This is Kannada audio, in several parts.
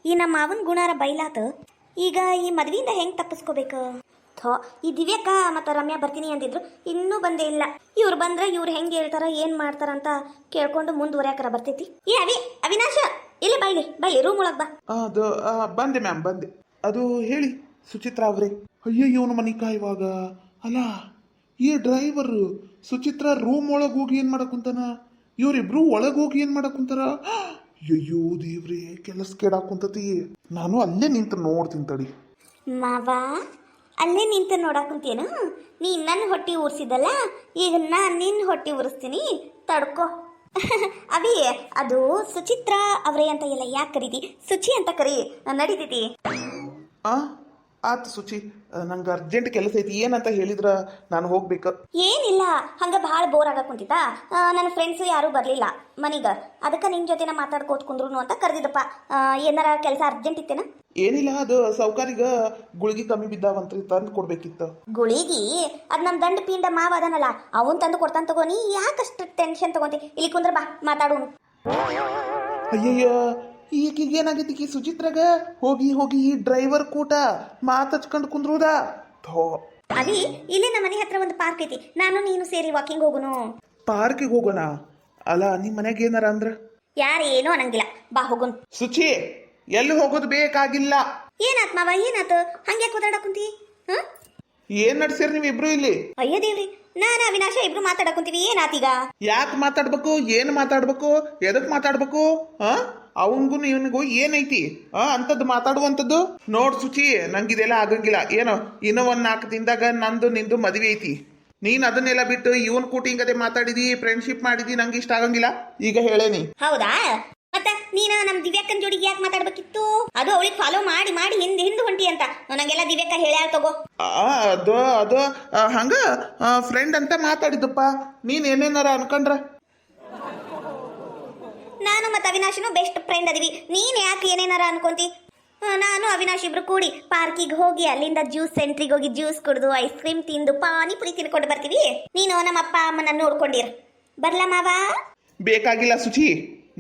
ಈ ನಮ್ಮ ಮಾವನ ಗುಣಾರ ಬೈಲಾತ. ಈಗ ಈ ಮದ್ವಿಯಿಂದ ಹೆಂಗ್ ತಪ್ಪಿಸ್ಕೋಬೇಕು? ಥೋ, ಈ ದಿವ್ಯಕ್ಕ ಮತ್ತು ರಮ್ಯಾ ಬರ್ತೀನಿ ಅಂದಿದ್ರು, ಇನ್ನೂ ಬಂದೇ ಇಲ್ಲ. ಇವ್ರು ಬಂದ್ರೆ ಇವ್ರು ಹೆಂಗೆ ಹೇಳ್ತಾರ ಏನು ಮಾಡ್ತಾರಂತ ಕೇಳ್ಕೊಂಡು ಮುಂದುವರ್ಯಾಕರ ಬರ್ತೈತಿ. ಅವಿನಾಶ, ಇಲ್ಲಿ ಬೈಲಿ ರೂಮ್ ಒಳಗೆ ಬಾ. ಅದು ಬಂದೆ ಮ್ಯಾಮ್, ಬಂದೆ. ಅದು ಹೇಳಿ ಸುಚಿತ್ರಾ ಅವ್ರೆ. ಅಯ್ಯೋ ಇವನು ಮನಿ ಕಾಯುವಾಗ ಅಲ್ಲ, ಈ ಡ್ರೈವರ್ ಸುಚಿತ್ರಾ ರೂಮ್ ಒಳಗೆ ಹೋಗಿ ಏನು ಮಾಡಕ್ ಕುಂತಾನ, ಇವರಿಬ್ರು ಒಳಗೆ ಹೋಗಿ ಏನು ಮಾಡಕ್ ಕುಂತಾರ. ಅಯ್ಯೋ ದೇವ್ರೆ, ಕೆಲಸ ಕೆಡಾಕ್ ಕುಂತತಿ. ನಾನು ಅಲ್ಲೇ ನಿಂತು ನೋಡ್ತೀನಿ ತಡಿ. ಮಾವ, ಅಲ್ಲೇ ನಿಂತು ನೋಡಾಕುಂತೇನು? ನೀ ನನ್ನ ಹೊಟ್ಟಿ ಉರ್ಸಿದಲ್ಲ, ಈಗ ನಾನು ನಿನ್ನ ಹೊಟ್ಟಿ ಉರಿಸ್ತೀನಿ, ತಡ್ಕೋ. ಅವಿ, ಅದು ಸುಚಿತ್ರಾ ಅವರೇ ಅಂತ ಎಲ್ಲ ಯಾಕೆ ಕರೀತಿ? ಸುಚಿ ಅಂತ ಕರಿ, ನಡೀತೈತಿ. ಆತು ಸುಚಿ, ನಂಗೆ ಅರ್ಜೆಂಟ್ ಕೆಲಸ ಐತಿ. ಏನಂತ ಹೇಳಿದ್ರ ನಾನು ಹೋಗ್ಬೇಕು. ಏನಿಲ್ಲ, ಹಂಗ ಭಾಳ ಬೋರ್ ಆಗ ಕುಂತಿತ್ತಾ. ನನ್ನ ಫ್ರೆಂಡ್ಸು ಯಾರೂ ಬರಲಿಲ್ಲ ಮನೀಗ, ಅದಕ್ಕೆ ನಿನ್ನ ಜೊತೆನ ಮಾತಾಡ್ಕೋತ ಕುಂದ್ರು ಅಂತ ಕರೆದಿದ್ದಪ್ಪ. ಏನಾರ ಕೆಲಸ ಅರ್ಜೆಂಟ್ ಇತ್ತೇನ? ಏನಿಲ್ಲ, ಅದು ಸೌಕಾರಿಗ ಗುಳಿಗೆ ಕಮ್ಮಿ ಬಿದ್ದಾವಂತ್ರಿ, ತಂದು ಕೊಡ್ಬೇಕಿತ್ತು. ಗುಳಿಗಿ? ಅದು ನಮ್ಮ ದಂಡ ಪಿಂಡ ಮಾವ ಅದನಲ್ಲ, ಅವನ್ ತಂದು ಕೊಡ್ತಾನೆ ತಗೋ. ನೀ ಯಾಕಷ್ಟು ಟೆನ್ಷನ್ ತಗೊಂತಿ? ಇಲ್ಲಿ ಕುಂದ್ರ ಬಾ, ಮಾತಾಡೋಣ. ಅಯ್ಯಯ್ಯ, ಈಗೀಗ ಏನಾಗೈತಿ? ಈ ಸುಚಿತ್ರಾಗ ಹೋಗಿ ಹೋಗಿ ಈ ಡ್ರೈವರ್ ಕೂಟ ಮಾತಚ್ಕೊಂಡು ಕುಂದ್ರುದಾ. ಥೋ, ಅವಿ, ಇಲ್ಲೇ ನಮ್ಮ ಮನೆ ಹತ್ರ ಒಂದು ಪಾರ್ಕ್ ಐತಿ, ನಾನು ನೀನು ಸೇರಿ ವಾಕಿಂಗ್ ಹೋಗುನು. ಪಾರ್ಕಿಗೆ ಹೋಗೋಣ? ಅಲ್ಲ, ನಿಮ್ಮ ಮನೆಗೆ ಏನಾರ ಅಂದ್ರ? ಯಾರೇನೋ ಅನ್ನಂಗಿಲ್ಲ, ಬಾ ಹೋಗುನ್. ಸುಚಿ, ಎಲ್ಲಿ ಹೋಗೋದು ಬೇಕಾಗಿಲ್ಲ. ಏನಾತ್ ಮಾವ, ಏನಾತು? ಹಂಗೆ ಕೂತಾಡಕುಂತಿ? ಏನ್ ನಡ್ಸಿರಿ ನೀವು ಇಬ್ರು ಇಲ್ಲಿ? ಅಯ್ಯೋ ದೇವ್ರಿ, ನಾನು ಅವಿನಾಶ ಇಬ್ರು ಮಾತಾಡಕುಂತೀವಿ. ಏನಾತೀಗ? ಯಾಕೆ ಮಾತಾಡ್ಬೇಕು? ಏನ್ ಮಾತಾಡ್ಬೇಕು? ಎದಕ್ ಮಾತಾಡ್ಬೇಕು? ಅವನ್ಗೂ ಇವನಿಗೂ ಏನೈತಿ ಅಂತದ್ದು ಮಾತಾಡುವಂಥದ್ದು? ನೋಡ್ ಸುಚಿ, ನಂಗಿದೆಲ್ಲ ಆಗಂಗಿಲ್ಲ. ಏನೋ ಇನ್ನೂ ಒಂದ್ 4 ದಿನದಾಗ ನಂದು ನಿಂದು ಮದುವೆ ಐತಿ. ನೀನ್ ಅದನ್ನೆಲ್ಲ ಬಿಟ್ಟು ಇವನ್ ಕೂಟಿ ಹಿಂಗದೆ ಮಾತಾಡಿದಿ, ಫ್ರೆಂಡ್ಶಿಪ್ ಮಾಡಿದಿ, ನಂಗೆ ಇಷ್ಟ ಆಗಂಗಿಲ್ಲ. ಈಗ ಹೇಳೇನಿ. ಹೌದಾ? ಮತ್ತ ನೀನ ನಮ್ ದಿವ್ಯಕ್ಕನ್ ಜೋಡಿಗೆ ಯಾಕೆ ಮಾತಾಡ್ಬೇಕಿತ್ತು? ಅದು ಅವಳಿಗೆ ಫಾಲೋ ಮಾಡಿ ಮಾಡಿ ಹಿಂದೆ ಹೊಂಟಿ ಅಂತ ನಂಗೆಲ್ಲ ದಿವ್ಯಕ್ಕ ಹೇಳ್ಯಾಳ ತಗೋ. ಅದು ಹಂಗ ಫ್ರೆಂಡ್ ಅಂತ ಮಾತಾಡಿದ್ದಪ್ಪ. ನೀನ್ ಏನೇನಾರ ಅನ್ಕೊಂಡ್ರ? ನಾನು ಮತ್ತು ಅವಿನಾಶನು ಬೆಸ್ಟ್ ಫ್ರೆಂಡ್ ಅದೀವಿ. ನೀನ್ ಯಾಕೆ ಏನೇನಾರ ಅನ್ಕೊಂತಿ? ನಾನು ಅವಿನಾಶ್ ಇಬ್ರು ಕೂಡಿ ಪಾರ್ಕಿಗೆ ಹೋಗಿ ಅಲ್ಲಿಂದ ಜ್ಯೂಸ್ ಸೆಂಟ್ರಿಗೆ ಹೋಗಿ ಜ್ಯೂಸ್ ಕುಡಿದು ಐಸ್ ಕ್ರೀಮ್ ತಿಂದು ಪಾನಿಪುರಿ ತಿನ್ಕೊಂಡು ಬರ್ತೀವಿ. ನೀನು ನಮ್ಮ ಅಪ್ಪ ಅಮ್ಮನ ನೋಡ್ಕೊಂಡಿರ. ಬರ್ಲಾ ಮಾವ? ಬೇಕಾಗಿಲ್ಲ ಸುಚಿ,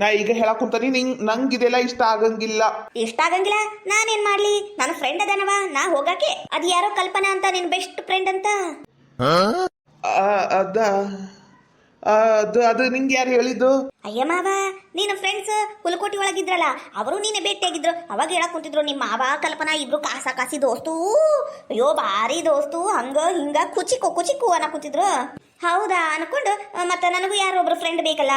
ನಾ ಈಗ ಹೇಳಕ್ ಕುಂತಾನಿ. ನಂಗಿದೆಲ್ಲ ಇಷ್ಟ ಆಗಂಗಿಲ್ಲ. ಇಷ್ಟ ಆಗಂಗಿಲ್ಲ? ನಾನೇನ್ ಮಾಡ್ಲಿ? ನನ್ನ ಫ್ರೆಂಡ್ ಅದನವ, ನಾ ಹೋಗಕ್ಕೆ. ಅದು ಯಾರೋ ಕಲ್ಪನಾ ಅಂತ, ನಿನ್ ಬೆಸ್ಟ್ ಫ್ರೆಂಡ್ ಅಂತ. ಅದು ನಿಂಗೆ ಯಾರು ಹೇಳಿದ್ದು? ಅಯ್ಯ ಮಾವ, ನೀನು ಫ್ರೆಂಡ್ಸ್ ಹುಲಕೋಟಿ ಒಳಗಿದ್ರಲ್ಲ, ಅವರು ನೀನೆ ಭೇಟಿಯಾಗಿದ್ರು. ಅವಾಗ ಹೇಳಕ್ ಕುಂತಿದ್ರು, ನಿಮ್ಮ ಮಾವ ಕಲ್ಪನಾ ಇಬ್ರು ಕಾಸಿ ದೋಸ್ತು. ಅಯ್ಯೋ ಭಾರಿ ದೋಸ್ತು, ಹಂಗ ಹಿಂಗ ಕುಚಿಕು ಅನ್ನ ಕುಂತಿದ್ರು. ಹೌದಾ ಅನ್ಕೊಂಡು ಮತ್ತೆ ನನಗೂ ಯಾರೋ ಒಬ್ರು ಫ್ರೆಂಡ್ ಬೇಕಲ್ಲ.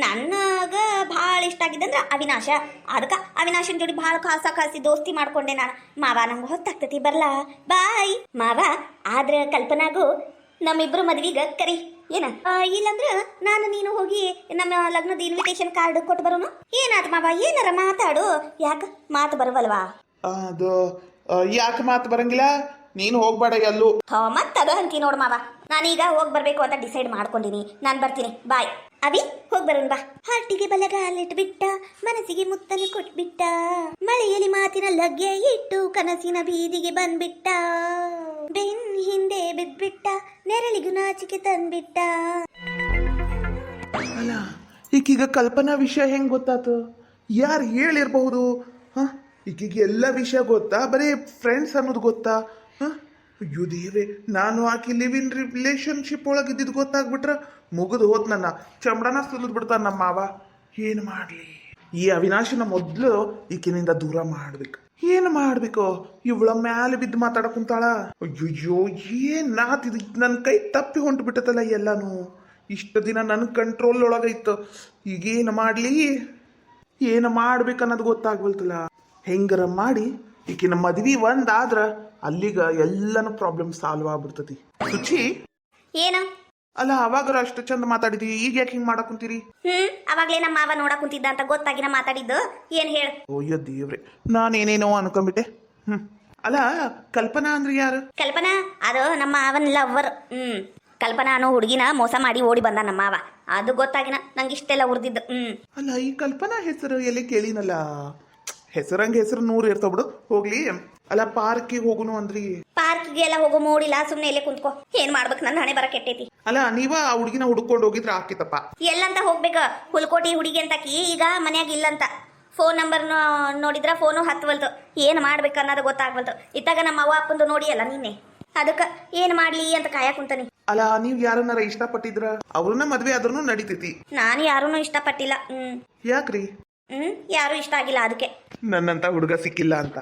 ನನಗ ಭಾಳ ಇಷ್ಟ ಆಗಿದ್ದಂದ್ರೆ ಅವಿನಾಶ. ಅದಕ್ಕೆ ಅವಿನಾಶನ್ ಜೋಡಿ ಭಾಳ ಕಾಸಿ ದೋಸ್ತಿ ಮಾಡ್ಕೊಂಡೆ ನಾನು. ಮಾವ, ನಂಗೆ ಹೊತ್ತಾಗ್ತತಿ, ಬರ್ಲಾ? ಬಾಯ್ ಮಾವ. ಆದ್ರೆ ಕಲ್ಪನಾಗೂ ನಮ್ಮಿಬ್ರು ಮದ್ವಿಗ ಕರಿ ಏನ? ಇಲ್ಲಂದ್ರ ನಾನು ನೀನು ಹೋಗಿ ನಮ್ಮ ಲಗ್ನದ ಇನ್ವಿಟೇಷನ್ ಕಾರ್ಡ್ ಕೊಟ್ಟು ಬರೋನು. ಏನಾತ್ ಮಾವ, ಏನಾರ ಮಾತಾಡು. ಯಾಕ ಮಾತು ಬರವಲ್ವಾ? ಅದು ಯಾಕೆ ಮಾತು ಬರಂಗಿಲ್ಲ? ನೀನು ಹೋಗ್ಬೇಡ ಎಲ್ಲೂ. ಮತ್ತದ ಅಂತಿ ನೋಡ್ ಮಾವ. ನಾನೀಗ ಹೋಗಿ ಬರ್ಬೇಕು ಅಂತ ಡಿಸೈಡ್ ಮಾಡ್ಕೊಂಡಿನಿ. ನಾನು ಬರ್ತೀನಿ, ಬಾಯ್. ಅವಿ, ಹೋಗಿ ಬರೋಣ ಬಾ. ಹಾರ್ಟಿಗೆ ಬಲಗಾಲಿಟ್ಬಿಟ್ಟ, ಮನಸ್ಸಿಗೆ ಮುತ್ತನ್ನು ಕೊಟ್ಬಿಟ್ಟ, ಮಳೆಯಲ್ಲಿ ಮಾತಿನ ಲಗ್ಗೆ ಇಟ್ಟು ಕನಸಿನ ಬೀದಿಗೆ ಬಂದ್ಬಿಟ್ಟ, ಬೆನ್ ಹಿಂದೆ ಬಿದ್ಬಿಟ್ಟ, ನೆರಳಿಗೂ ನಾಚಿಕೆ ತಂದ್ಬಿಟ್ಟ. ಅಲ್ಲ, ಈಗೀಗ ಕಲ್ಪನಾ ವಿಷಯ ಹೆಂಗ್ ಗೊತ್ತಾತು? ಯಾರು ಹೇಳಿರ್ಬಹುದು? ಈಗೀಗ ಎಲ್ಲ ವಿಷಯ ಗೊತ್ತಾ? ಬರೀ ಫ್ರೆಂಡ್ಸ್ ಅನ್ನೋದು ಗೊತ್ತಾ? ಅಯ್ಯೋ ದೇವ್ರೆ, ನಾನು ಆಕಿ ಲಿವ್ ಇನ್ ರಿಲೇಶನ್ಶಿಪ್ ಒಳಗಿದ್ದು ಗೊತ್ತಾಗ್ಬಿಟ್ರ ಮುಗಿದು ಹೋತ್. ನನ್ನ ಚಮಡನ ಸುಲಿದ್ ಬಿಡ್ತಾನ ನಮ್ಮ ಮಾವ. ಏನು ಮಾಡ್ಲಿ? ಈ ಅವಿನಾಶನ ಮೊದ್ಲು ಈಕಿನಿಂದ ದೂರ ಮಾಡ್ಬೇಕು. ಏನು ಮಾಡ್ಬೇಕು? ಇವಳ ಮ್ಯಾಲೆ ಬಿದ್ದು ಮಾತಾಡಕ್ ಕುಂತಾಳ. ಅಯ್ಯೋ, ಏನಾತಿದ್? ನನ್ನ ಕೈ ತಪ್ಪಿ ಹೊಂಟು ಬಿಟ್ಟತಲ್ಲ ಎಲ್ಲಾನು. ಇಷ್ಟು ದಿನ ನನ್ನ ಕಂಟ್ರೋಲ್ ಒಳಗೈತು. ಈಗೇನು ಮಾಡ್ಲಿ? ಏನು ಮಾಡ್ಬೇಕನ್ನೋದು ಗೊತ್ತಾಗ್ಬಲ್ತಲ್ಲ. ಹೆಂಗರ ಮಾಡಿ ಈಕಿನ ಮದ್ವಿ ಒಂದಾದ್ರ ಅಲ್ಲಿಗ ಎಲ್ಲಾನು ಪ್ರಾಬ್ಲಮ್ ಸಾಲ್ವ್ ಆಗ್ಬಿಡ್ತತಿ. ಸುಚಿ, ಏನು? ಅಲ್ಲ, ಅವಾಗರ ಅಷ್ಟು ಚಂದ ಮಾತಾಡಿದಿ, ಈಗ ಯಾಕೆ ಹಿಂಗ್ ಮಾಡಕ್ ಕುಂತೀರಿ? ಅವಾಗ್ಲೇ ನಮ್ಮ ಮಾವ ನೋಡಕ್ ಕುಂತಿದ್ದ ಅಂತ ಗೊತ್ತಾಗಿನ ಮಾತಾಡಿದ್ದು. ಏನ್ ಹೇಳ? ಓಯ್ಯ ದೇವ್ರೆ, ನಾನೇನೇನೋ ಅನ್ಕೊಂಡ್ಬಿಟ್ಟೆ. ಅಲ್ಲ, ಕಲ್ಪನಾ ಅಂದ್ರೆ ಯಾರು? ಕಲ್ಪನಾ ಅದು ನಮ್ಮ ಮಾವನ್ ಲವ್ವರ್. ಕಲ್ಪನಾ ಅನ್ನೋ ಹುಡುಗಿನ ಮೋಸ ಮಾಡಿ ಓಡಿ ಬಂದ ನಮ್ಮ ಮಾವ. ಅದು ಗೊತ್ತಾಗಿನ ನಂಗೆ ಇಷ್ಟೆಲ್ಲ ಉರ್ದಿದ್ದು. ಅಲ್ಲ, ಈ ಕಲ್ಪನಾ ಹೆಸರು ಎಲ್ಲಿ ಕೇಳಿನಲ್ಲ. ಹೆಸರಂಗೆ ಹೆಸರು 100 ಇರ್ತಾವ ಬಿಡು, ಹೋಗ್ಲಿ. ಅಲ್ಲ, ಪಾರ್ಕಿಗೆ ಹೋಗುನು ಅಂದ್ರಿ? ಪಾರ್ಕಿಗೆ ಎಲ್ಲ ಹೋಗೋ ಮೂಡಿಲ್ಲ, ಸುಮ್ನೆ ಇಲ್ಲೇ ಕುಂತ್ಕೋ. ಏನ್ ಮಾಡ್ಬೇಕು? ನನ್ನ ಹಣೆ ಬರ ಕೆಟ್ಟೈತಿ. ಅಲ್ಲ, ನೀವ ಆ ಹುಡುಗಿನ ಹುಡ್ಕೊಂಡು ಹೋಗಿದ್ರ ಆಕಿತಪ್ಪ. ಎಲ್ಲಂತ ಹೋಗ್ಬೇಕ? ಹುಲ್ಕೋಟಿ ಹುಡುಗಿ ಅಂತಕಿ ಈಗ ಮನ್ಯಾಗ ಇಲ್ಲಂತ. ಫೋನ್ ನಂಬರ್ ನೋಡಿದ್ರ ಫೋನು ಹತ್ವಲ್ತು. ಏನು ಮಾಡ್ಬೇಕು ಅನ್ನೋದು ಗೊತ್ತಾಗ್ವಲ್ತು. ಇತ್ತಾಗ ನಮ್ಮ ಅವ್ವ ಅಪ್ಪಂದು ನೋಡಿಯಲ್ಲ ನಿನ್ನೆ, ಅದಕ್ಕೆ ಏನು ಮಾಡ್ಲಿ ಅಂತ ಕಾಯಕ್ ಕುಂತಾನಿ. ಅಲ್ಲ ನೀವು ಯಾರನ್ನಾರ ಇಷ್ಟಪಟ್ಟಿದ್ರ ಅವ್ರನ್ನ ಮದ್ವೆ ಆದ್ರೂ ನಡೀತೈತಿ. ನಾನು ಯಾರೂನು ಇಷ್ಟಪಟ್ಟಿಲ್ಲ. ಯಾಕ್ರಿ? ಯಾರು ಇಷ್ಟ ಆಗಿಲ್ಲ ಅದಕ್ಕೆ. ನನ್ನಂತ ಹುಡುಗ ಸಿಕ್ಕಿಲ್ಲ ಅಂತ.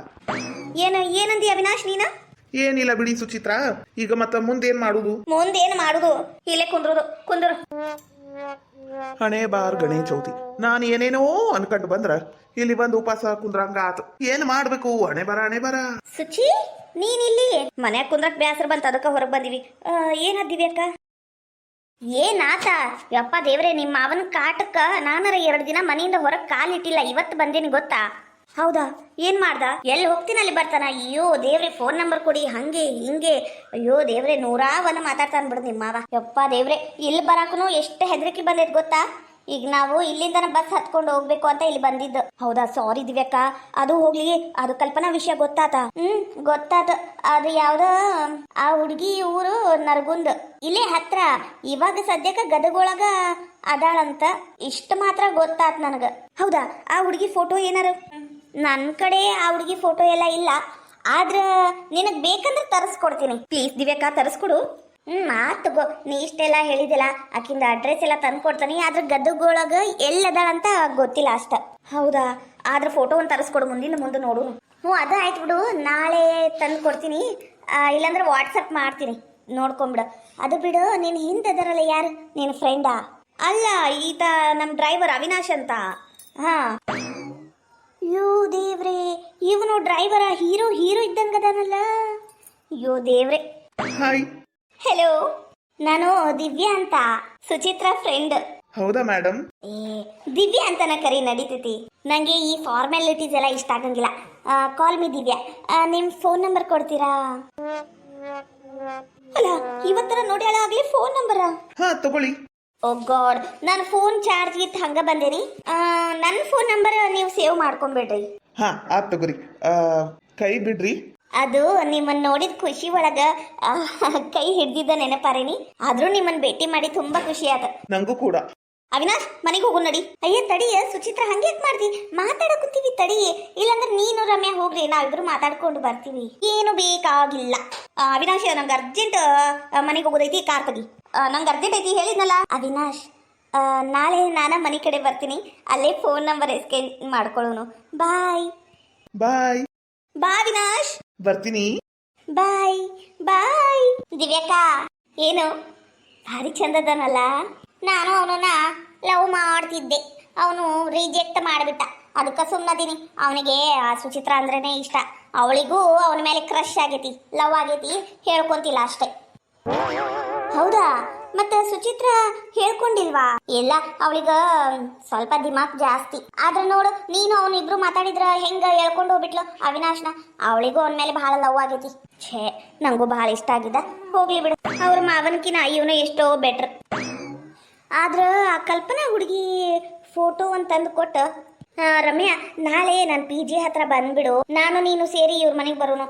ಏನಂದಿ ಅವಿನಾಶ್ ನೀನ? ಏನಿಲ್ಲ ಬಿಡಿ ಸುಚಿತ್ರಾ, ಈಗ ಮತ್ತ ಮುಂದೇನ್ ಮಾಡುದು? ಮುಂದೇನು ಮಾಡುದು? ಇಲ್ಲೇ ಕುಂದ್ರು. ಹಣೆ ಬಾರ್ ಗಣೇಶ ಚೌತಿ. ನಾನು ಏನೇನೋ ಅನ್ಕೊಂಡು ಬಂದ್ರ ಇಲ್ಲಿ ಬಂದು ಉಪವಾಸ ಕುಂದ್ರಂಗ ಆತು. ಏನ್ ಮಾಡ್ಬೇಕು? ಹಣೆ ಬರ. ಸುಚಿ, ನೀನಿಲ್ಲಿ ಮನ್ಯಾಗ ಕುಂದ್ರಕ್ ಬ್ಯಾಸರ ಬಂತ, ಅದಕ್ಕ ಹೊರಗೆ ಬಂದಿವಿ. ಏನದ್ದಿವಿ ಅಕ್ಕ? ಏನಾತ? ಯಪ್ಪ ದೇವ್ರೆ, ನಿಮ್ಮ ಅವನ ಕಾಟಕ್ಕ ನಾನರ 2 ದಿನ ಮನೆಯಿಂದ ಹೊರಗೆ ಕಾಲಿಟ್ಟಿಲ್ಲ. ಇವತ್ತು ಬಂದೇನಿ ಗೊತ್ತಾ? ಹೌದಾ? ಏನ್ ಮಾಡ್ದ? ಎಲ್ಲಿ ಹೋಗ್ತೀನಿ ಅಲ್ಲಿ ಬರ್ತಾನ. ಅಯ್ಯೋ ದೇವ್ರೆ, ಫೋನ್ ನಂಬರ್ ಕೊಡಿ, ಹಂಗೆ ಹಿಂಗೆ. ಅಯ್ಯೋ ದೇವ್ರೆ, 101 ಮಾತಾಡ್ತಾನ ಬಿಡು ನಿಮ್ಮ ಮಾವ. ಯಪ್ಪ ದೇವ್ರೆ, ಇಲ್ಲಿ ಬರಾಕನು ಎಷ್ಟು ಹೆದರಿಕೆ ಬಂದೈತೆ ಗೊತ್ತಾ? ಈಗ ನಾವು ಇಲ್ಲಿಂದನ ಬಸ್ ಹತ್ಕೊಂಡು ಹೋಗ್ಬೇಕು ಅಂತ ಇಲ್ಲಿ ಬಂದಿದ್ದು. ಹೌದಾ? ಸಾರಿ ದಿವ್ಯಕ್ಕ. ಅದು ಹೋಗ್ಲಿ, ಅದು ಕಲ್ಪನಾ ವಿಷಯ ಗೊತ್ತಾತ? ಗೊತ್ತಾತ. ಅದು ಯಾವ್ದ ಆ ಹುಡುಗಿ ಊರು ನರಗುಂದ್, ಇಲ್ಲೇ ಹತ್ರ. ಇವಾಗ ಸದ್ಯಕ್ಕ ಗದಗೊಳಗ ಅದಾಳಂತ. ಇಷ್ಟ ಮಾತ್ರ ಗೊತ್ತಾತ್ ನನಗ. ಹೌದಾ? ಆ ಹುಡುಗಿ ಫೋಟೋ ಏನಾರು? ನನ್ನ ಕಡೆ ಆ ಹುಡುಗಿ ಫೋಟೋ ಎಲ್ಲ ಇಲ್ಲ. ಆದ್ರ ನಿನಗ್ ಬೇಕಂದ್ರೆ ತರಿಸ್ಕೊಡ್ತೀನಿ. ಪ್ಲೀಸ್ ದಿವ್ಯಕ್ಕ, ತರಿಸ್ಕೊಡು. ತಗೋ, ನೀ ಇಷ್ಟೆಲ್ಲ ಹೇಳಿದಿಲ್ಲ, ಆಕಿಂದ ಅಡ್ರೆಸ್ ಎಲ್ಲ ತಂದು ಕೊಡ್ತಾನೆ. ಆದ್ರೆ ಗದಗೊಳಗ ಎಲ್ಲದಾಳಂತ ಗೊತ್ತಿಲ್ಲ ಅಷ್ಟ. ಹೌದಾ? ಆದ್ರೆ ಫೋಟೋ ಒಂದು ತರಿಸ್ಕೊಡು, ಮುಂದೆ ನೋಡು. ಅದು ಆಯ್ತು ಬಿಡು, ನಾಳೆ ತಂದು ಕೊಡ್ತೀನಿ. ಇಲ್ಲಾಂದ್ರೆ ವಾಟ್ಸಪ್ ಮಾಡ್ತೀನಿ, ನೋಡ್ಕೊಂಬಿಡು. ಅದು ಬಿಡು, ನೀನು ಹಿಂದೆದರಲ್ಲ ಯಾರು? ನಿನ್ನ ಫ್ರೆಂಡಾ? ಅಲ್ಲ, ಈತ ನಮ್ಮ ಡ್ರೈವರ್ ಅವಿನಾಶ್ ಅಂತ. ಹಾ. ಅಯ್ಯೋ ದೇವ್ರೆ, ಇವನು ಡ್ರೈವರ? ಹೀರೋ ಇದ್ದಂಗದಾನಲ್ಲ. ಅಯ್ಯೋ ದೇವ್ರೆ. ಹಾಯ್. ಹೆಲೋ, ನಾನು ದಿವ್ಯಾ ಅಂತ, ಸುಚಿತ್ರಾ ಫ್ರೆಂಡ್. ಹೌದಾ ಮೇಡಮ್? ದಿವ್ಯಾ ಅಂತನ ಕರಿ, ನಡೀತೈತಿ. ನಂಗೆ ಈ ಫಾರ್ಮ್ಯಾಲಿಟೀಸ್ ಎಲ್ಲ ಇಷ್ಟ ಆಗಂಗಿಲ್ಲ. ಕಾಲ್ ಮಿ ದಿವ್ಯಾ. ನಿಮ್ ಫೋನ್ ನಂಬರ್ ಕೊಡ್ತೀರಾ? ಅಲ್ಲ, ಇವತ್ತರ ನೋಡಿ ಆಗ್ಲಿ ಫೋನ್ ನಂಬರ್. ಹಾ ತಗೊಳ್ಳಿ. ಓ ಗಾಡ್, ನಾನು ಫೋನ್ ಚಾರ್ಜ್ ಇತ್ತು ಹಂಗ ಬಂದೇನಿ. ನನ್ನ ಫೋನ್ ನಂಬರ್ ನೀವು ಸೇವ್ ಮಾಡ್ಕೊಂಡ್ಬಿಡ್ರಿ. ಹಾ ಆತ್ ತಗೋರಿ. ಕೈ ಬಿಡ್ರಿ. ಅದು ನಿಮ್ಮನ್ನ ನೋಡಿದ ಖುಷಿ ಒಳಗ ಕೈ ಹಿಡ್ದಿದ್ದ ನೆನಪಾರೇನಿ. ಆದ್ರೂ ನಿಮ್ಮನ್ನ ಭೇಟಿ ಮಾಡಿ ತುಂಬಾ ಖುಷಿ ಆತ. ನಂಗೂ ಕೂಡ. ಅವಿನಾಶ್, ಮನೆಗೆ ಹೋಗು ನಡಿ. ಅಯ್ಯ ತಡಿಯ ಸುಚಿತ್ರ, ಹಂಗೆ ಯಾಕೆ ಮಾಡ್ತಿ? ಮಾತಾಡಕುತ್ತೀವಿ, ತಡಿ. ಇಲ್ಲಾಂದ್ರೆ ನೀನು ರಮ್ಯಾ ಹೋಗ್ರಿ, ನಾವಿಬ್ರು ಮಾತಾಡ್ಕೊಂಡು ಬರ್ತೀವಿ. ಏನು ಬೇಕಾಗಿಲ್ಲ. ಅವಿನಾಶ್, ನಂಗೆ ಅರ್ಜೆಂಟ್ ಮನೆಗೆ ಹೋಗೋದೈತಿ, ಕಾರ್ ತೆಗಿ. ನಂಗೆ ಅರ್ಜೆಂಟ್ ಐತಿ ಹೇಳಿದ್ನಲ್ಲ. ಅವಿನಾಶ್, ನಾಳೆ ನಾನು ಮನೆ ಕಡೆ ಬರ್ತೀನಿ, ಅಲ್ಲೇ ಫೋನ್ ನಂಬರ್ ಎಕ್ಸ್ಚೇಂಜ್ ಮಾಡ್ಕೊಳ್ಳೋನು. ಬಾಯ್. ಬಾಯ್. ಬಾ ಅವಿನಾಶ್. ಬರ್ತೀನಿ. ಬಾಯ್. ದಿವ್ಯಕ್ಕ, ಏನು ಭಾರಿ ಚಂದದನಲ್ಲ? ನಾನು ಅವನನ್ನ ಲವ್ ಮಾಡ್ತಿದ್ದೆ, ಅವನು ರಿಜೆಕ್ಟ್ ಮಾಡಿಬಿಟ್ಟ. ಅದಕ್ಕೆ ಸುಮ್ಮನದೀನಿ. ಅವನಿಗೆ ಸುಚಿತ್ರ ಅಂದ್ರೇನೆ ಇಷ್ಟ. ಅವಳಿಗೂ ಅವನ ಮೇಲೆ ಕ್ರಶ್ ಆಗೈತಿ, ಲವ್ ಆಗೈತಿ, ಹೇಳ್ಕೊಂತಿಲ್ಲ ಅಷ್ಟೇ. ಹೌದಾ? ಮತ್ತೆ ಸುಚಿತ್ರ ಹೇಳ್ಕೊಂಡಿಲ್ವಾ? ಇಲ್ಲ, ಅವಳಿಗ ಸ್ವಲ್ಪ ದಿಮಾಕ್ ಜಾಸ್ತಿ. ಆದ್ರೆ ನೋಡು, ನೀನು ಅವನಿಬ್ರು ಮಾತಾಡಿದ್ರ ಹೆಂಗ ಹೇಳ್ಕೊಂಡು ಹೋಗ್ಬಿಟ್ಲು ಅವಿನಾಶ್ನ. ಅವಳಿಗೂ ಅವನ ಮೇಲೆ ಬಹಳ ಲವ್ ಆಗೈತಿ. ಛೇ, ನಂಗೂ ಬಹಳ ಇಷ್ಟ ಆಗಿದ್ದ. ಹೋಗ್ಲಿ ಬಿಡು, ಅವ್ರ ಮಾವನ್ಕಿನ ಇವನು ಎಷ್ಟೋ ಬೆಟ್ರ್. ಆದ್ರ ಆ ಕಲ್ಪನಾ ಹುಡುಗಿ ಫೋಟೋ ಒಂದು ತಂದು ಕೊಟ್ಟು, ರಮ್ಯಾ ನಾಳೆ ನಾನು PG ಹತ್ರ ಬಂದ್ಬಿಡು, ನಾನು ನೀನು ಸೇರಿ ಇವ್ರ ಮನೆಗೆ ಬರೋನು.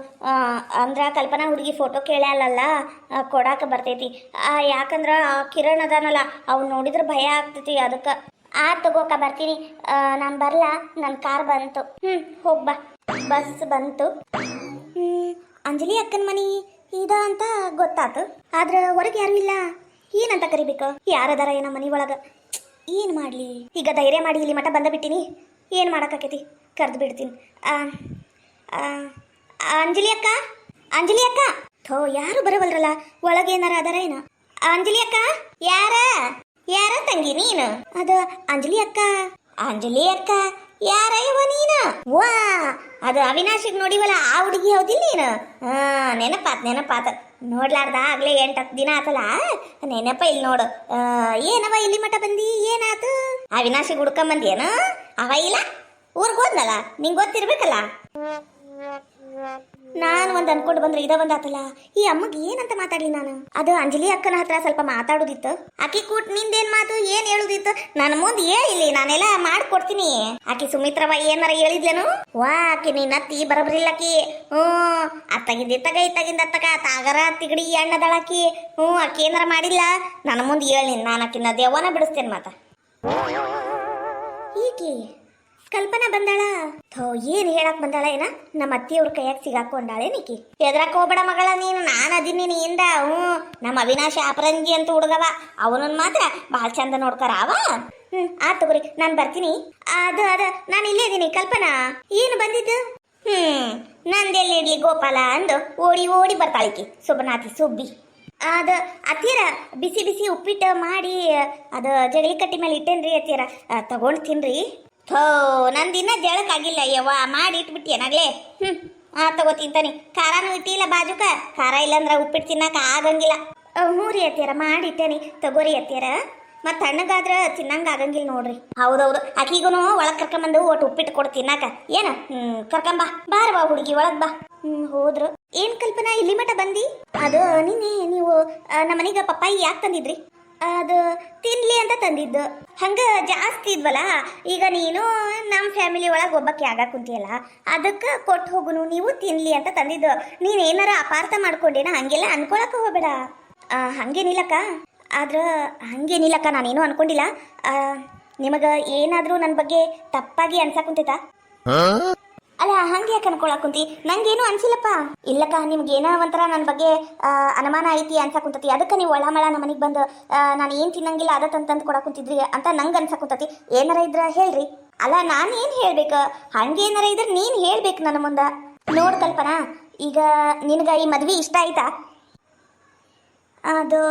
ಅಂದ್ರ ಕಲ್ಪನಾ ಹುಡುಗಿ ಫೋಟೋ ಕೇಳಲ್ಲ, ಕೊಡಾಕ ಬರ್ತೈತಿ. ಯಾಕಂದ್ರ ಕಿರಣ್ ಅದಾನಲ್ಲ, ಅವ್ನು ನೋಡಿದ್ರೆ ಭಯ ಆಗ್ತೈತಿ. ಅದಕ್ಕೆ ತಗೋಕ ಬರ್ತೀನಿ. ನಾನು ಬರ್ಲಾ? ನನ್ನ ಕಾರ್ ಬಂತು. ಹೋಗ್ಬಾ. ಬಸ್ ಬಂತು. ಅಂಜಲಿ ಅಕ್ಕನ ಮನಿ ಇದ ಅಂತ ಗೊತ್ತಾತು. ಆದ್ರ ಹೊರಗೆ ಯಾರು ಇಲ್ಲ. ಏನಂತ ಕರಿಬೇಕು? ಯಾರದಾರ ಏನೋ ಮನಿ ಒಳಗ. ಏನು ಮಾಡಲಿ ಈಗ? ಧೈರ್ಯ ಮಾಡಿ ಇಲ್ಲಿ ಮಠ ಬಂದ ಬಿಟ್ಟಿನಿ. ಏನು ಮಾಡೋಕ್ಕಾಕೈತಿ? ಕರೆದು ಬಿಡ್ತೀನಿ. ಅಂಜಲಿ ಅಕ್ಕ. ಥೋ, ಯಾರು ಬರವಲ್ರಲ್ಲ, ಒಳಗೆ ಏನಾರ ಅದಾರ ಏನ? ಅಂಜಲಿ ಅಕ್ಕ. ಯಾರ ತಂಗಿ ನೀನು? ಅದು ಅಂಜಲಿ ಅಕ್ಕ. ಯಾರ ಇವ ನೀನು? ವಾ, ಅದು ಅವಿನಾಶಿಗೆ ನೋಡಿವಲ್ಲ, ಆ ಹುಡುಗಿ ಹೌದಿಲ್ಲ ನೀನು? ನೆನಪಾತ. ನೋಡ್ಲಾರ್ದ ಆಗ್ಲೇ 8-10 ದಿನ ಆತಲ್ಲ, ನೆನಪ. ಇಲ್ಲಿ ನೋಡು, ಏನವ ಇಲ್ಲಿ ಮಠ ಬಂದಿ? ಏನಾತು? ಅವಿನಾಶಿಗೆ ಹುಡ್ಕೊಂಬಂದಿಯೇನು? ಅವ ಇಲ್ಲ, ಊರ್ಗೆ ಹೋದ್ನಲ್ಲ, ನಿಂಗೆ ಗೊತ್ತಿರ್ಬೇಕಲ್ಲ. ನಾನು ಒಂದು ಅನ್ಕೊಂಡು ಬಂದ್ರೆ ಇದ ಒಂದಾತಲ್ಲ. ಈ ಅಮ್ಮಗೆ ಏನಂತ ಮಾತಾಡ್ಲಿ ನಾನು? ಅದು ಅಂಜಲಿ ಅಕ್ಕನ ಹತ್ರ ಸ್ವಲ್ಪ ಮಾತಾಡೋದಿತ್ತು. ಆಕಿ ಕೂಟ್ ನಿಂದೇನ್ ಮಾತು, ಏನ್ ಹೇಳುದಿತ್ತು? ನನ್ನ ಮುಂದೆ ಹೇಳಿಲ್ಲಿ, ನಾನೆಲ್ಲ ಮಾಡ್ಕೊಡ್ತೀನಿ. ಆಕಿ ಸುಮಿತ್ರವ ಏನಾರ ಹೇಳಿದ್ಲೇನು? ವಾ, ಆಕಿ ನಿನ್ನ ಅತ್ತಿ ಬರಬರಿಲ್ಲಕಿ. ಇತ್ತಾಗಿಂದ ತಾಗರ ತಿಗಡಿ ಎಣ್ಣದಳಾಕಿ. ಆಕಿ ಏನಾರ ಮಾಡಿಲ್ಲ, ನನ್ನ ಮುಂದೆ ಹೇಳಿ, ನಾನು ಆಕಿನ ದೆವ್ವನ ಬಿಡಿಸ್ತೇನೆ. ಮಾತ ಈಕಿ ಕಲ್ಪನಾ ಬಂದಾಳ. ಥೋ ಏನ್ ಹೇಳಕ್ ಬಂದಾಳ ಏನ? ನಮ್ಮ ಅತ್ತಿಯವ್ರ ಕೈಯಾಗ ಸಿಗಾಕೊಂಡಾಳೆ ನಿಕಿ. ಎದ್ರಾಕ್ ಹೋಗ್ಬೇಡ ಮಗಳ ನೀನು, ನಾನು ಅದೀನಿ ನೀಂದ. ನಮ್ಮ ಅವಿನಾಶ ಅಪರಂಜಿ ಅಂತ ಹುಡುಗವ, ಅವನನ್ನ ಮಾತ್ರ ಬಹಳ ಚಂದ ನೋಡ್ತಾರ ಅವ. ಆತ್ ತಗೋರಿ, ನಾನ್ ಬರ್ತೀನಿ. ಅದ ನಾನು ಇಲ್ಲೇ ಇದೀನಿ. ಕಲ್ಪನಾ ಏನು ಬಂದಿದ್ದು? ನಂದೆಲ್ಲಿ ಇಡ್ಲಿ ಗೋಪಾಲ ಅಂದು ಓಡಿ ಓಡಿ ಬರ್ತಾಳಿಕಿ ಸುಬ್ಬನಾಥಿ ಸುಬ್ಬಿ. ಅದ ಅತ್ತಿಯರ ಬಿಸಿ ಬಿಸಿ ಉಪ್ಪಿಟ್ಟು ಮಾಡಿ ಅದ ಜಗಲಿ ಕಟ್ಟಿ ಮೇಲೆ ಇಟ್ಟೇನ್ರಿ ಅತ್ತಿಯರ, ತಗೊಂಡ್ ತಿನ್ರಿ. ಥೋ ನಂದಿನ್ನ ಜಳಕ್ಕಾಗಿಲ್ಲ ಯವ್ವ, ಮಾಡಿ ಇಟ್ಬಿಟ್ಟಿಯನಾಗ್ಲೇ. ತಗೋ ತಿಂತಾನಿ. ಖಾರನೂ ಇಟ್ಟಿಲ್ಲ ಬಾಜುಕ, ಖಾರ ಇಲ್ಲಂದ್ರ ಉಪ್ಪಿಟ್ಟು ತಿನ್ನಕ ಆಗಂಗಿಲ್ಲ. ಹ್ಞೂ ರೀ ಅತ್ತಿಯರ ಮಾಡಿಟ್ಟೇನಿ, ತಗೋರಿ ಅತ್ತಿಯರ. ಮತ್ ತಣ್ಣಗಾದ್ರ ತಿನ್ನಂಗ ಆಗಂಗಿಲ್ಲ ನೋಡ್ರಿ. ಹೌದೌದು, ಆಕಿಗೂನು ಒಳಗ್ ಕರ್ಕೊಂಬಂದು ಒಟ್ಟು ಉಪ್ಪಿಟ್ಟು ಕೊಡು ತಿನ್ನಾಕ. ಏನ ಕರ್ಕೊಂಬಾ, ಬಾರವಾ ಹುಡುಗಿ ಒಳಗ್ ಬಾ. ಹೋದ್ರು. ಏನ್ ಕಲ್ಪನಾ ಇಲ್ಲಿ ಮಠ ಬಂದಿ? ಅದು ನಿನ್ನೆ ನೀವು ನಮ್ಮನೀಗ ಪಪ್ಪಾಯಿ ಯಾಕೆ ತಂದಿದ್ರಿ? ಅದು ತಿನ್ಲಿ ಅಂತ ತಂದಿದ್ದು. ಹಂಗ ಜಾಸ್ತಿ ಇದ್ವಲ್ಲ, ಈಗ ನೀನು ನಮ್ಮ ಫ್ಯಾಮಿಲಿ ಒಳಗೆ ಒಬ್ಬಕ್ಕೆ ಆಗ ಕುಂತಿಯಲ್ಲ, ಅದಕ್ಕೆ ಕೊಟ್ಟು ಹೋಗುನು, ನೀವು ತಿನ್ಲಿ ಅಂತ ತಂದಿದ್ದು. ನೀನ್ ಏನಾರ ಅಪಾರ್ಥ ಮಾಡ್ಕೊಂಡೇನ? ಹಂಗೆಲ್ಲ ಅನ್ಕೊಳಕ ಹೋಗ್ಬೇಡ. ಹಂಗೇನಿಲ್ಲಕ್ಕ, ಆದ್ರ ಹಂಗೇನಿಲ್ಲಕ್ಕ, ನಾನೇನು ಅನ್ಕೊಂಡಿಲ್ಲ. ನಿಮಗ ಏನಾದ್ರೂ ನನ್ನ ಬಗ್ಗೆ ತಪ್ಪಾಗಿ ಅನ್ಸಕ್ ಕುಂತೈತಾ? ಅಲ್ಲ ಹಂಗೆ ಯಾಕೆ ಅನ್ಕೊಳಕ್ ಕುಂತಿ? ನಂಗೇನು ಅನ್ಸಿಲ್ಲಪ್ಪ. ಇಲ್ಲಕ್ಕ, ನಿಮ್ಗೇನೋ ಒಂಥರ ನನ್ನ ಬಗ್ಗೆ ಅನುಮಾನ ಐತಿ ಅನ್ಸಕ್ ಕುಂತತಿ, ಅದಕ್ಕೆ ನೀವು ಒಳಮಳ ನಮ್ಮ ಮನೆಗೆ ಬಂದು ನಾನು ಏನು ತಿನ್ನಂಗಿಲ್ಲ ಅದ ತಂದು ಕೊಡಕ್ ಕುಂತಿದ್ರಿ ಅಂತ ನಂಗೆ ಅನ್ಸಕ್ ಕುಂತತಿ. ಏನಾರ ಇದ್ರ ಹೇಳ್ರಿ. ಅಲ್ಲ ನಾನು ಏನು ಹೇಳ್ಬೇಕು? ಹಂಗೇನಾರ ಇದ್ರೆ ನೀನು ಹೇಳ್ಬೇಕು ನನ್ನ ಮುಂದೆ. ನೋಡ್ ಕಲ್ಪನಾ, ಈಗ ನಿನಗೆ ಈ ಮದ್ವೆ ಇಷ್ಟ ಆಯ್ತಾ? ಅದು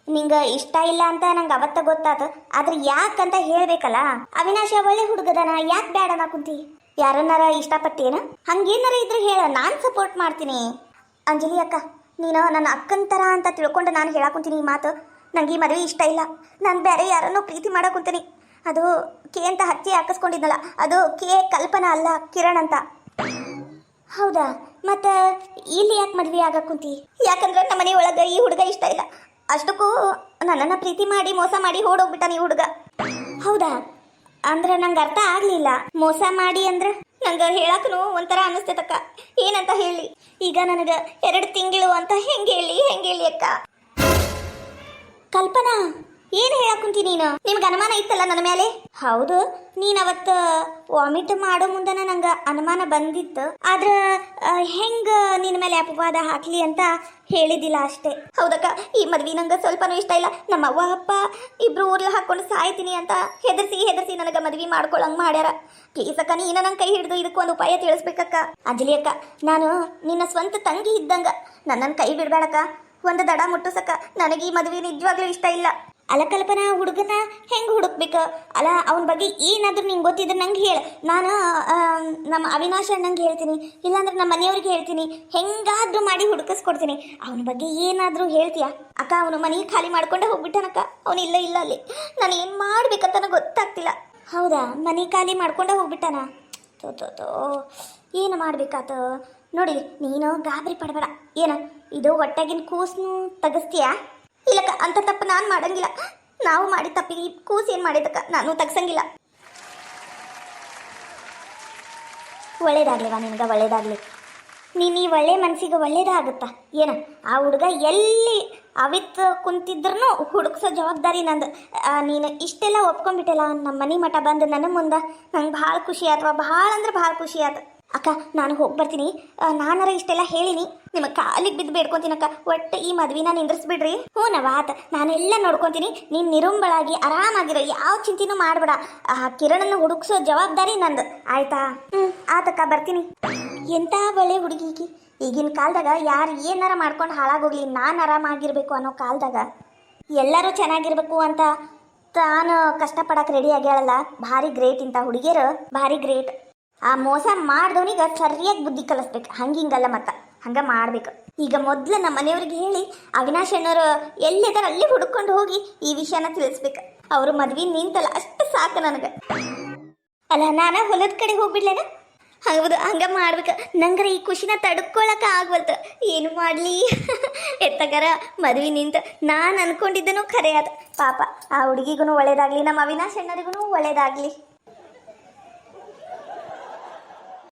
ನಿಂಗೆ ಇಷ್ಟ ಇಲ್ಲ ಅಂತ ನಂಗೆ ಅವತ್ತ ಗೊತ್ತಾತ, ಆದ್ರೆ ಯಾಕಂತ ಹೇಳ್ಬೇಕಲ್ಲ. ಅವಿನಾಶ ಒಳ್ಳೆ ಹುಡುಗದನ, ಯಾಕೆ ಬ್ಯಾಡ ಅನ್ನಾ ಕುಂತಿ? ಯಾರನ್ನಾರ ಇಷ್ಟಪಟ್ಟೇನ? ಹಂಗೇನಾರ ಇದ್ರೆ ಹೇಳ, ನಾನು ಸಪೋರ್ಟ್ ಮಾಡ್ತೀನಿ. ಅಂಜಲಿ ಅಕ್ಕ, ನೀನು ನನ್ನ ಅಕ್ಕನ ಥರ ಅಂತ ತಿಳ್ಕೊಂಡು ನಾನು ಹೇಳಾಕುಂತೀನಿ ಈ ಮಾತು. ನಂಗೆ ಈ ಮದುವೆ ಇಷ್ಟ ಇಲ್ಲ, ನಾನು ಬೇರೆ ಯಾರನ್ನೋ ಪ್ರೀತಿ ಮಾಡಾಕುಂತೀನಿ. ಅದು ಕೆ ಅಂತ ಹಚ್ಚಿ ಹಾಕಿಸ್ಕೊಂಡಿದ್ನಲ್ಲ, ಅದು ಕೆ ಕಲ್ಪನಾ ಅಲ್ಲ, ಕಿರಣ್ ಅಂತ. ಹೌದಾ? ಮತ್ತೆ ಇಲ್ಲಿ ಯಾಕೆ ಮದುವೆ ಆಗಾಕುಂತಿ? ಯಾಕಂದ್ರೆ ನಮ್ಮ ಮನೆ ಒಳಗೆ ಈ ಹುಡುಗ ಇಷ್ಟ ಇಲ್ಲ. ಅಷ್ಟಕ್ಕೂ ನನ್ನನ್ನು ಪ್ರೀತಿ ಮಾಡಿ ಮೋಸ ಮಾಡಿ ಓಡೋಗ್ಬಿಟ್ಟಾನ ಈ ಹುಡುಗ. ಹೌದಾ? ಅಂದ್ರೆ ನಂಗೆ ಅರ್ಥ ಆಗ್ಲಿಲ್ಲ. ಮೋಸ ಮಾಡಿ ಅಂದ್ರೆ ನಂಗೆ ಹೇಳಕ್ಕೂ ಒಂಥರ ಅನ್ನಿಸ್ತೈತಕ್ಕ. ಏನಂತ ಹೇಳಿ? ಈಗ ನನಗೆ 2 ತಿಂಗಳು ಅಂತ ಹೆಂಗೆ ಹೇಳಿ ಅಕ್ಕ? ಕಲ್ಪನಾ, ಏನು ಹೇಳಕ್ಕುಂತಿ ನೀನು? ನಿಮ್ಗೆ ಅನುಮಾನ ಇತ್ತಲ್ಲ ನನ್ನ ಮೇಲೆ? ಹೌದು, ನೀನು ಅವತ್ತು ವಾಮಿಟ್ ಮಾಡೋ ಮುಂದನ ನಂಗೆ ಅನುಮಾನ ಬಂದಿತ್ತು. ಆದ್ರೆ ಹೆಂಗ ನಿನ್ನ ಮೇಲೆ ಅಪವಾದ ಹಾಕ್ಲಿ ಅಂತ ಹೇಳಿದಿಲ್ಲ ಅಷ್ಟೇ. ಹೌದಕ್ಕ, ಈ ಮದ್ವೆ ನಂಗೆ ಸ್ವಲ್ಪನೂ ಇಷ್ಟ ಇಲ್ಲ. ನಮ್ಮ ಅವ್ವ ಅಪ್ಪ ಇಬ್ರು ಊರ್ಲ ಹಾಕೊಂಡು ಸಾಯ್ತೀನಿ ಅಂತ ಹೆದರ್ಸಿ ನನಗೆ ಮದ್ವೆ ಮಾಡ್ಕೊಳಂಗ್ ಮಾಡ್ಯಾರ. ಪ್ಲೀಸ್ ಅಕ್ಕ, ನೀನು ನನ್ನ ಕೈ ಹಿಡಿದು ಇದಕ್ಕೊಂದು ಉಪಾಯ ತಿಳಿಸ್ಬೇಕಕ್ಕ. ಅಂಜಲಿ ಅಕ್ಕ, ನಾನು ನಿನ್ನ ಸ್ವಂತ ತಂಗಿ ಇದ್ದಂಗ, ನನ್ನನ್ನು ಕೈ ಬಿಡ್ಬೇಡಕ್ಕ. ಒಂದು ದಡ ಮುಟ್ಟಿಸಕ್ಕ, ನನಗೆ ಈ ಮದ್ವೆ ನಿಜವಾಗ್ಲೂ ಇಷ್ಟ ಇಲ್ಲ. ಅಲ್ಲ ಕಲ್ಪನಾ, ಹುಡುಗನ ಹೆಂಗೆ ಹುಡುಕ್ಬೇಕು? ಅಲ್ಲ ಅವನ ಬಗ್ಗೆ ಏನಾದರೂ ನಿಂಗೆ ಗೊತ್ತಿದ್ರೆ ನಂಗೆ ಹೇಳು. ನಾನು ನಮ್ಮ ಅವಿನಾಶ ಅಣ್ಣಂಗೆ ಹೇಳ್ತೀನಿ, ಇಲ್ಲಾಂದ್ರೆ ನಮ್ಮ ಮನೆಯವ್ರಿಗೆ ಹೇಳ್ತೀನಿ. ಹೆಂಗಾದ್ರೂ ಮಾಡಿ ಹುಡುಕಿಸ್ಕೊಡ್ತೀನಿ. ಅವನ ಬಗ್ಗೆ ಏನಾದರೂ ಹೇಳ್ತೀಯಾ ಅಕ್ಕ? ಅವನು ಮನೆ ಖಾಲಿ ಮಾಡ್ಕೊಂಡೆ ಹೋಗ್ಬಿಟ್ಟಾನಕ್ಕ. ಅವನು ಇಲ್ಲ ಅಲ್ಲಿ. ನಾನು ಏನು ಮಾಡ್ಬೇಕಂತ ನನಗೆ ಗೊತ್ತಾಗ್ತಿಲ್ಲ. ಹೌದಾ? ಮನೆ ಖಾಲಿ ಮಾಡ್ಕೊಂಡೆ ಹೋಗ್ಬಿಟ್ಟಾನ? ತೋ ಏನು ಮಾಡ್ಬೇಕಾತ ನೋಡಿ. ನೀನು ಗಾಬರಿ ಪಡಬೇಡ. ಏನು ಇದು ಹೊಟ್ಟೆಗಿನ ಕೂಸನ್ನು ತೆಗಿಸ್ತೀಯಾ? ಇಲ್ಲಕ್ಕ, ಅಂತ ತಪ್ಪು ನಾನು ಮಾಡಂಗಿಲ್ಲ. ನಾವು ಮಾಡಿ ತಪ್ಪಿಗೆ ಕೂಸು ಏನು ಮಾಡಿದಕ್ಕ ನಾನು ತಗ್ಸಂಗಿಲ್ಲ. ಒಳ್ಳೇದಾಗ್ಲಿವಾ ನಿನಗೆ? ಒಳ್ಳೇದಾಗ್ಲಿ. ನೀನು ಈ ಒಳ್ಳೆ ಮನಸ್ಸಿಗೆ ಒಳ್ಳೇದಾಗುತ್ತಾ? ಏನ ಆ ಹುಡುಗ ಎಲ್ಲಿ ಅವಿತ್ತು ಕುಂತಿದ್ರೂ ಹುಡುಕ್ಸೋ ಜವಾಬ್ದಾರಿ ನಂದು. ನೀನು ಇಷ್ಟೆಲ್ಲ ಒಪ್ಕೊಂಡ್ಬಿಟ್ಟೆಲ್ಲ ನಮ್ಮ ಮನೆ ಮಠ ಬಂದು ನನ್ನ ಮುಂದೆ, ನಂಗೆ ಭಾಳ ಖುಷಿ ಆಯ್ತು. ಭಾಳ ಅಂದ್ರೆ ಭಾಳ ಖುಷಿ ಆಯ್ತು ಅಕ್ಕ. ನಾನು ಹೋಗಿ ಬರ್ತೀನಿ. ನಾನಾರ ಇಷ್ಟೆಲ್ಲ ಹೇಳಿನಿ, ನಿಮಗೆ ಕಾಲಿಗೆ ಬಿದ್ದು ಬೇಡ್ಕೊತೀನಕ್ಕ. ಒಟ್ಟು ಈ ಮದ್ವಿನ ನಿಂದ್ರಿಸ್ಬಿಡ್ರಿ. ಹ್ಞೂ ನವಾತ್, ನಾನೆಲ್ಲ ನೋಡ್ಕೊತೀನಿ. ನೀನು ನಿರುಂಬಳಾಗಿ ಆರಾಮಾಗಿರೋ, ಯಾವ ಚಿಂತೆನೂ ಮಾಡಬೇಡ. ಕಿರಣನ್ನು ಹುಡುಕ್ಸೋ ಜವಾಬ್ದಾರಿ ನಂದು, ಆಯ್ತಾ? ಆತಕ್ಕ, ಬರ್ತೀನಿ. ಎಂಥ ಒಳ್ಳೆ ಹುಡುಗಿ ಈಗಿನ ಕಾಲದಾಗ. ಯಾರು ಏನಾರ ಮಾಡ್ಕೊಂಡು ಹಾಳಾಗೋಗ್ಲಿ, ನಾನು ಆರಾಮಾಗಿರ್ಬೇಕು ಅನ್ನೋ ಕಾಲದಾಗ ಎಲ್ಲರೂ ಚೆನ್ನಾಗಿರ್ಬೇಕು ಅಂತ ತಾನು ಕಷ್ಟಪಡಕ್ಕೆ ರೆಡಿ ಆಗ್ಯಾಳಲ್ಲ. ಭಾರಿ ಗ್ರೇಟ್. ಇಂಥ ಹುಡುಗಿಯರು ಭಾರಿ ಗ್ರೇಟ್. ಆ ಮೋಸ ಮಾಡ್ದವನಿಗೆ ಸರಿಯಾಗಿ ಬುದ್ಧಿ ಕಲಿಸ್ಬೇಕು. ಹಂಗಿಂಗಲ್ಲ, ಹಂಗ ಮಾಡ್ಬೇಕು. ಈಗ ಮೊದ್ಲು ನಮ್ಮ ಮನೆಯವ್ರಿಗೆ ಹೇಳಿ ಅವಿನಾಶ್ ಅಣ್ಣವರು ಎಲ್ಲಿದಾರ ಅಲ್ಲಿ ಹುಡ್ಕೊಂಡು ಹೋಗಿ ಈ ವಿಷಯನ ತಿಳಿಸ್ಬೇಕು. ಅವರು ಮದ್ವೆ ನಿಂತಲ್ಲ, ಅಷ್ಟು ಸಾಕು ನನಗೆ. ಅಲ್ಲ, ನಾನು ಹೊಲದ ಕಡೆ ಹೋಗ್ಬಿಡ್ಲೇನ? ಹೌದು, ಹಂಗ ಮಾಡ್ಬೇಕು. ನಂಗರ ಈ ಖುಷಿನ ತಡ್ಕೊಳಕ ಆಗ್ವಲ್ತು. ಏನು ಮಾಡ್ಲಿ? ಎತ್ತಗರ ಮದ್ವೆ ನಿಂತ ನಾನು ಅನ್ಕೊಂಡಿದ್ದನು ಖರೆ ಆದ. ಪಾಪ ಆ ಹುಡುಗಿಗೂ ಒಳ್ಳೇದಾಗ್ಲಿ, ನಮ್ಮ ಅವಿನಾಶ್ ಅಣ್ಣರಿಗೂ ಒಳ್ಳೇದಾಗ್ಲಿ.